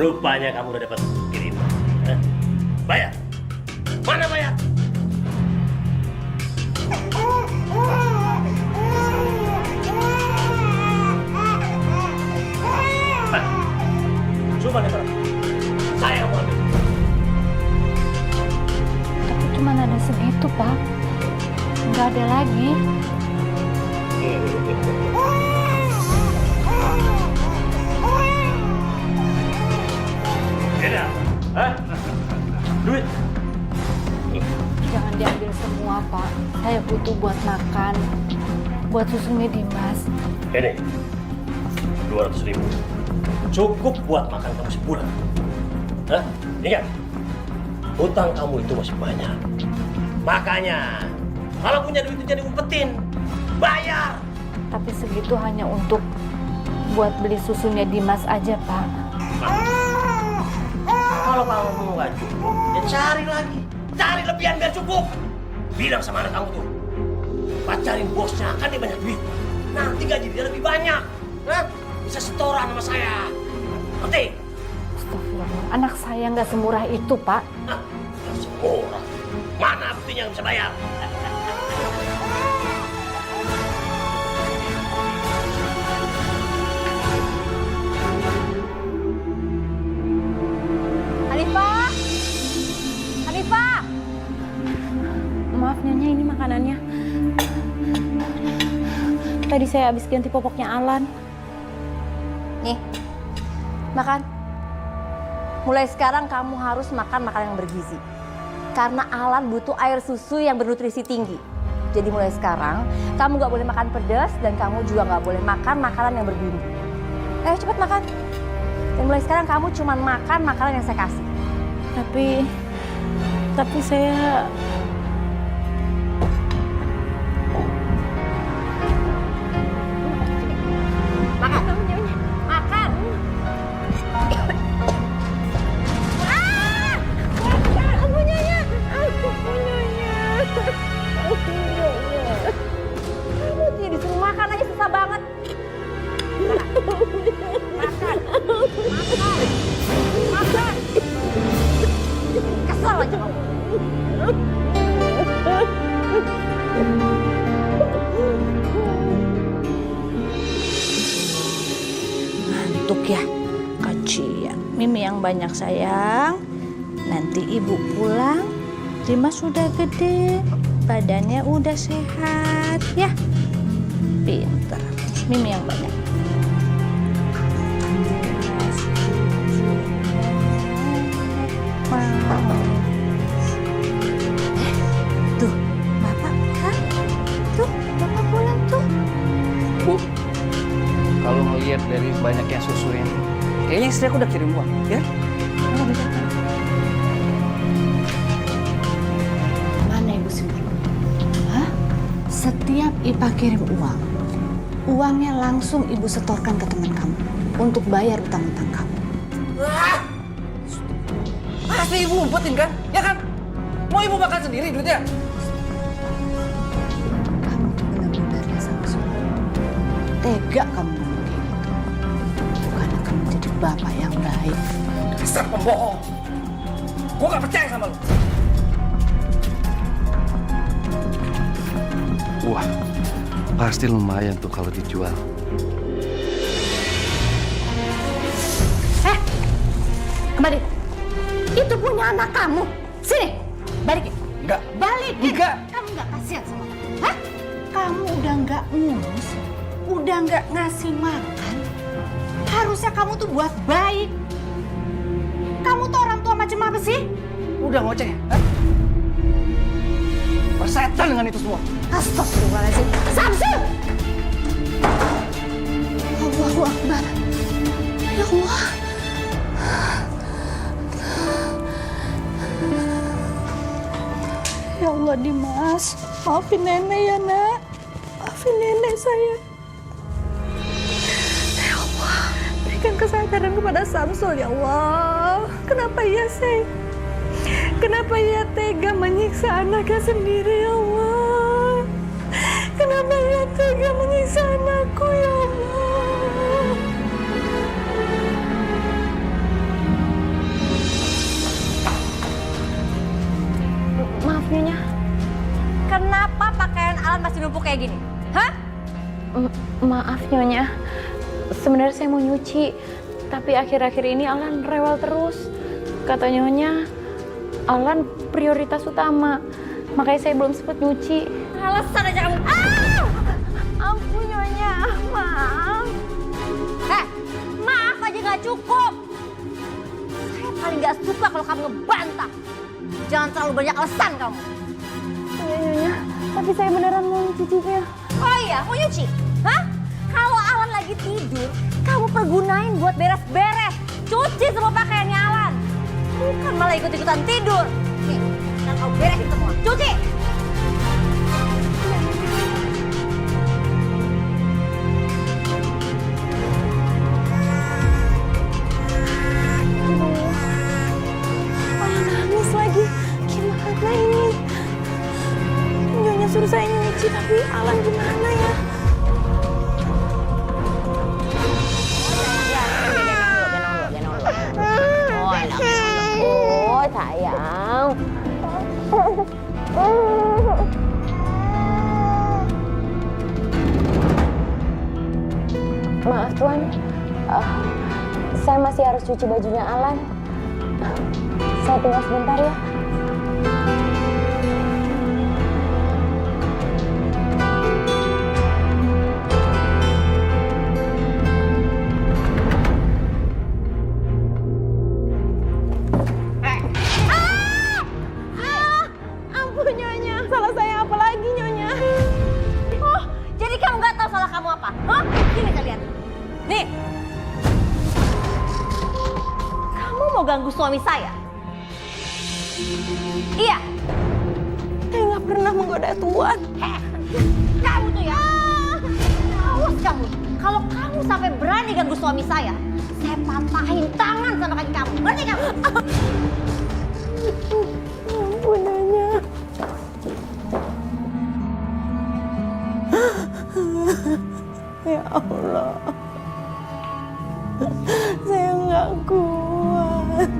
Rupanya kamu udah dapat kiriman. Bayar. Mana bayar? Coba nih, Pak. Saya mau ambil. Tapi cuma ada segitu, Pak. Nggak ada lagi. Beda. Hah? Duit. Jangan diambil semua, Pak. Saya butuh buat makan. Buat susunya Dimas. Ini 200.000. Cukup buat makan kamu sebulan. Hah? Ingat, hutang kamu itu masih banyak. Makanya, kalau punya duit itu jadi umpetin. Bayar. Tapi segitu hanya untuk buat beli susunya Dimas aja, Pak. Kalau kamu nggak cukup, ya cari lagi. Cari lebihan biar cukup. Bilang sama anak kamu tuh, pacarin bosnya, kan dia banyak duit. Nanti gaji dia lebih banyak. Hah? Bisa setoran sama saya. Ngerti? Astagfirullah, anak saya nggak semurah itu, Pak. Hah? Nggak semurah. Mana buktinya yang bisa bayar? Hanifah! Hanifah! Maaf Nyonya, ini makanannya. Tadi saya habis ganti popoknya Alan. Nih, makan. Mulai sekarang kamu harus makan makanan yang bergizi. Karena Alan butuh air susu yang bernutrisi tinggi. Jadi mulai sekarang, kamu nggak boleh makan pedas dan kamu juga nggak boleh makan makanan yang berbumbu. Ayo cepet makan. Dan mulai sekarang kamu cuma makan makanan yang saya kasih. Tapi saya... Makan. Makan. Aku punyanya. Kamu tuh disuruh makan aja susah banget. Makan. Makan. Kesel aja kamu. Ngantuk ya, kasihan. Mimi yang banyak sayang. Nanti ibu pulang, Dimas sudah gede, badannya udah sehat, ya. Pintar. Mimi yang banyak. Tuh, Bapak kan? Tuh, Bapak pulang tuh. Bu, kalau ngelihat dari banyaknya susu ini, kayaknya istri aku udah kirim uang, ya? Mana Ibu Sumber? Hah? Setiap Ipa kirim uang, uangnya langsung Ibu setorkan ke teman kamu untuk bayar utang-utang kamu. Pasti ibu umpetin kan? Ya kan? Mau ibu makan sendiri duitnya? Kamu tuh benar-benar ya Samsul. Tega kamu ngomong kayak gitu. Bukannya kamu jadi bapak yang baik. Dasar pembohong. Gue gak percaya sama lu. Wah, pasti lumayan tuh kalau dijual. Kembali. Itu punya anak kamu. Sini, balikin. Enggak. Balikin. Enggak. Kamu nggak kasihan sama aku. Hah? Kamu udah nggak ngurus, udah nggak ngasih makan. Harusnya kamu tuh buat baik. Kamu tuh orang tua macam apa sih? Udah ngoceh ya? Hah? Persetan dengan itu semua. Astagfirullahaladzim. Samsul! Allahu Akbar. Ya Allah. Ya Allah Dimas, maafin nenek ya nak. Maafin nenek saya. Ya Allah, berikan kesadaran kepada Samsul ya Allah. Kenapa ia saya? Kenapa ia tega menyiksa anaknya sendiri ya Allah? Kenapa ia tega menyiksa anakku ya Allah? kayak gini? Hah? Maaf Nyonya, sebenarnya saya mau nyuci, tapi akhir-akhir ini Alan rewel terus. Kata Nyonya, Alan prioritas utama, makanya saya belum sempat nyuci. Alasan aja kamu. Ampun Nyonya, maaf. Maaf aja gak cukup. Saya paling gak suka kalau kamu ngebantah. Jangan terlalu banyak alasan kamu. Iya Nyonya, tapi saya beneran mau nyucinya. Oh iya, mau nyuci? Hah? Kalau Alan lagi tidur, kamu pergunain buat beres-beres. Cuci semua pakaiannya Alan. Bukan malah ikut-ikutan tidur. Nih, dan kamu beresin semua. Cuci! Alan nangis lagi. Gimana ini? Nyonya suruh saya nyuci, tapi Alan gimana ya? Oh, sayang. Maaf Tuan, saya masih harus cuci bajunya Alan. Saya tinggal sebentar ya. Ampun Nyonya, salah saya apa lagi Nyonya? Oh, jadi kamu nggak tahu salah kamu apa? Hah? Sini kalian. Nih. Kamu mau ganggu suami saya? Iya. Saya nggak pernah menggoda Tuan. Kamu tuh ya. Awas kamu. Kalau kamu sampai berani ganggu suami saya patahin tangan sama kaki kamu. Ngerti kamu? Ampun Nyonya. Ya Allah. Saya nggak kuat.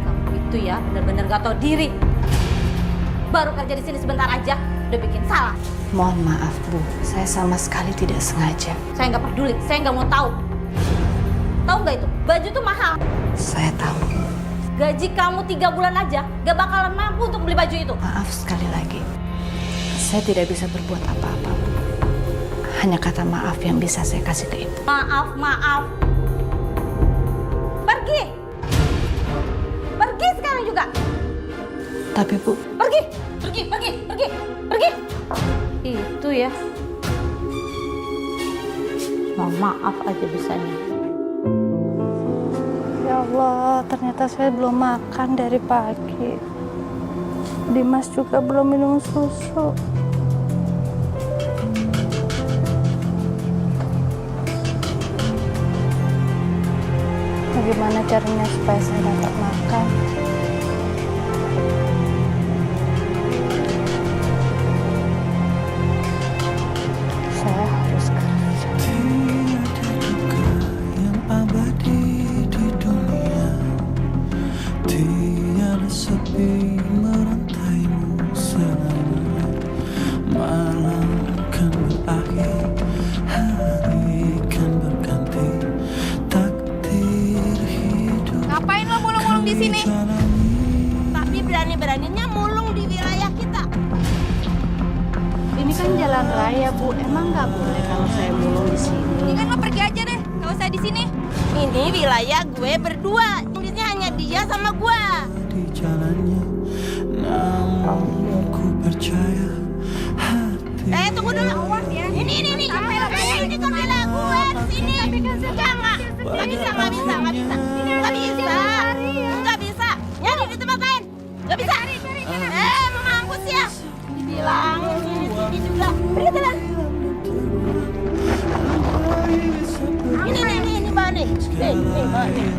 Kamu itu ya benar-benar gak tahu diri. Baru kerja di sini sebentar aja udah bikin salah. Mohon maaf Bu, saya sama sekali tidak sengaja. Saya nggak peduli, saya nggak mau tahu. Tahu nggak itu? Baju tuh mahal. Saya tahu. Gaji kamu 3 bulan aja gak bakalan mampu untuk beli baju itu. Maaf sekali lagi. Saya tidak bisa berbuat apa-apa Bu. Hanya kata maaf yang bisa saya kasih ke Ibu. Maaf, maaf. Pergi. Pergi sekarang juga. Tapi Bu, Pergi, pergi, pergi, pergi, pergi. Itu ya. Mau maaf aja bisanya. ya Allah, ternyata saya belum makan dari pagi. Dimas juga belum minum susu. Bagaimana caranya supaya saya dapat makan? Saya harus kerja. Tiada duka yang abadi di dunia, tiada sepi merantaimu selamanya. Malam kan berakhir, hari kan berganti, takdir hidup. Ngapain lo mulung-mulung di sini? Jalani Tapi berani-beraninya mulung di wilayah kita. Ini kan jalan raya, Bu. Emang nggak boleh kalau saya mulung di sini? Mendingan lo pergi aja deh, gak usah di sini. Ini wilayah gue berdua. Inggrisnya hanya dia sama gue. di jalannya, namun ku percaya hati. Tunggu dulu. Ini. Ini kan wilayah gue. Sini. Jangan. Nggak bisa. Nggak bisa. Nyari di tempat lain. Nggak bisa. Mau mampus ya. Dibilang sini juga. Pergi jalan. Ini bawa nih. Nih, bawa nih.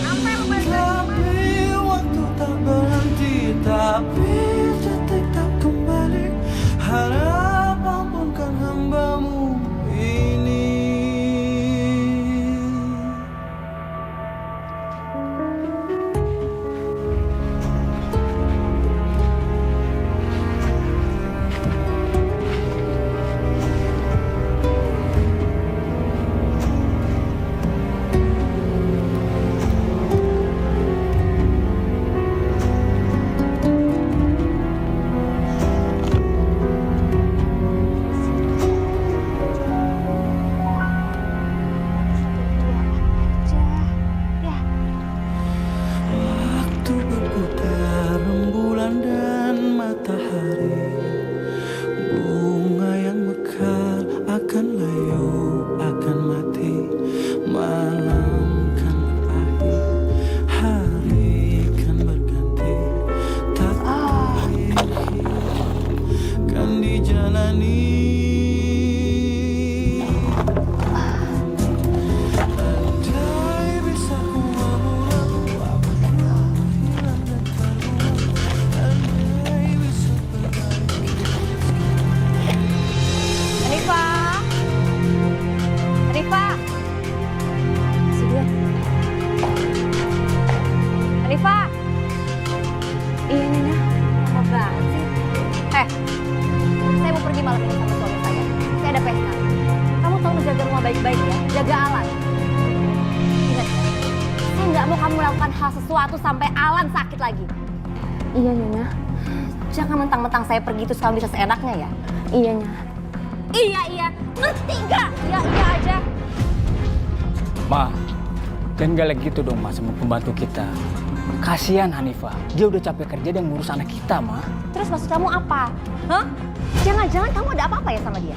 Apa yang Tapi waktu tak berhenti, tapi detik tak kembali. Harap ampunkan hambamu ini. berani. Andai bisa ku mengulang waktu hilang dan terbuang. Andai bisa Hanifa! Hanifa! Si dia. Hanifa! Iya, Nyonya. Lama banget sih. Saya mau pergi malam ini sama suami saya. Saya ada pesta. Kamu tolong jaga rumah baik-baik ya. Jaga Alan. Ingat ya, saya nggak mau kamu melakukan hal sesuatu sampai Alan sakit lagi. Iya, Nyonya. Jangan mentang-mentang saya pergi terus kamu bisa seenaknya ya. Iya, Nyonya. Iya. Ngerti nggak? Iya aja. Ma, jangan galak gitu dong Ma sama pembantu kita. Kasihan Hanifah, dia udah capek kerja dan ngurus anak kita, Ma. Terus maksud kamu apa? Hah? Jangan-jangan kamu ada apa-apa ya sama dia?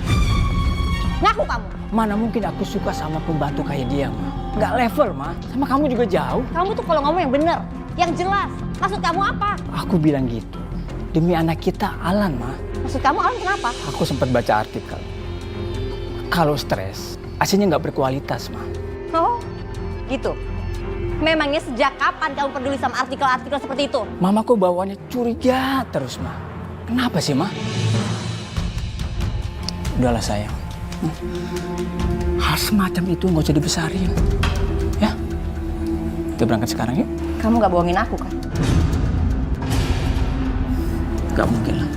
Ngaku kamu. Mana mungkin aku suka sama pembantu kayak dia, Ma. Nggak level, Ma. Sama kamu juga jauh. Kamu tuh kalau ngomong yang bener, yang jelas. Maksud kamu apa? Aku bilang gitu. Demi anak kita, Alan, Ma. Maksud kamu Alan kenapa? Aku sempat baca artikel. Kalau stres, asinya nggak berkualitas, Ma. Oh, gitu. Memangnya sejak kapan kamu peduli sama artikel-artikel seperti itu? Mamaku bawaannya curiga terus, Ma. Kenapa sih, Ma? Udahlah, sayang. Hal semacam itu nggak usah dibesarin. Ya? Kita berangkat sekarang yuk. Kamu gak bohongin aku kan? Gak mungkin lah.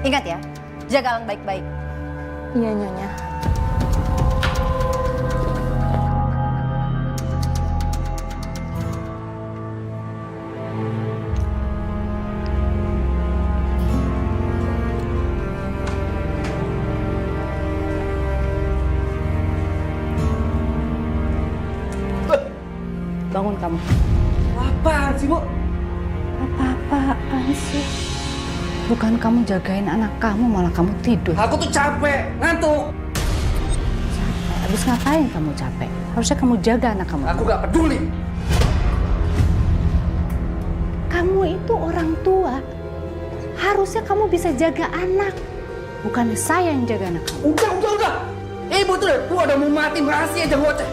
Ingat ya, jaga Alan baik-baik. Iya, Nyonya. Bangun kamu. Apaan sih, Bu? Apa-apaan sih? Bukan kamu jagain anak kamu, malah kamu tidur. Aku tuh capek, ngantuk. Habis ngapain kamu capek? Harusnya kamu jaga anak kamu. Aku gak peduli. Kamu itu orang tua. Harusnya kamu bisa jaga anak. Bukan saya yang jaga anak kamu. Udah. Ibu tuh deh, gua udah mau mati, masih aja ngoceh.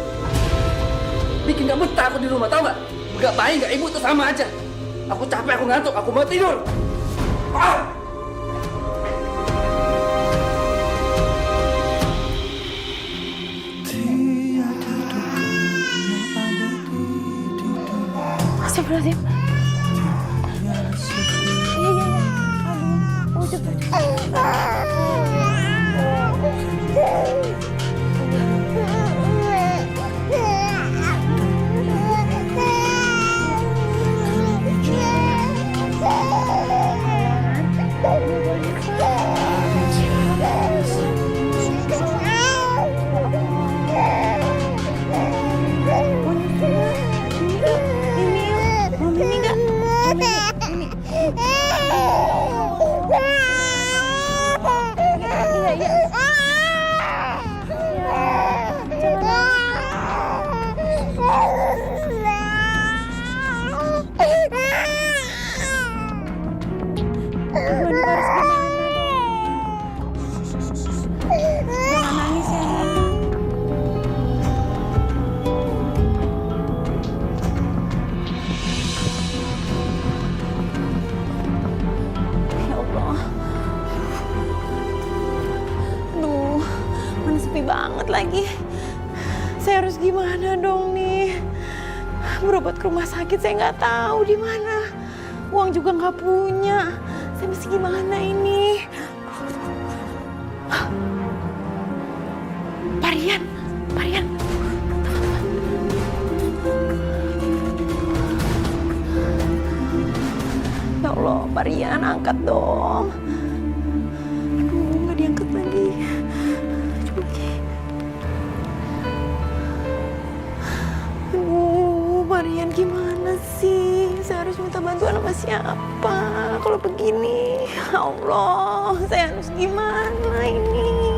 Bikin kamu takut di rumah, tau gak? Gak baik, gak ibu tuh sama aja. Aku capek, aku ngantuk, aku mau tidur. Ah! Astagfirullahaladzim. Iya. Aduh, cepet. Banget lagi. Saya harus gimana dong nih? Berobat ke rumah sakit saya nggak tahu di mana. Uang juga nggak punya. Saya mesti gimana ini? Parian. Ya Allah, Parian angkat dong. Aduh, nggak diangkat lagi. Marian gimana sih? Saya harus minta bantuan sama siapa kalau begini? Ya Allah, saya harus gimana ini?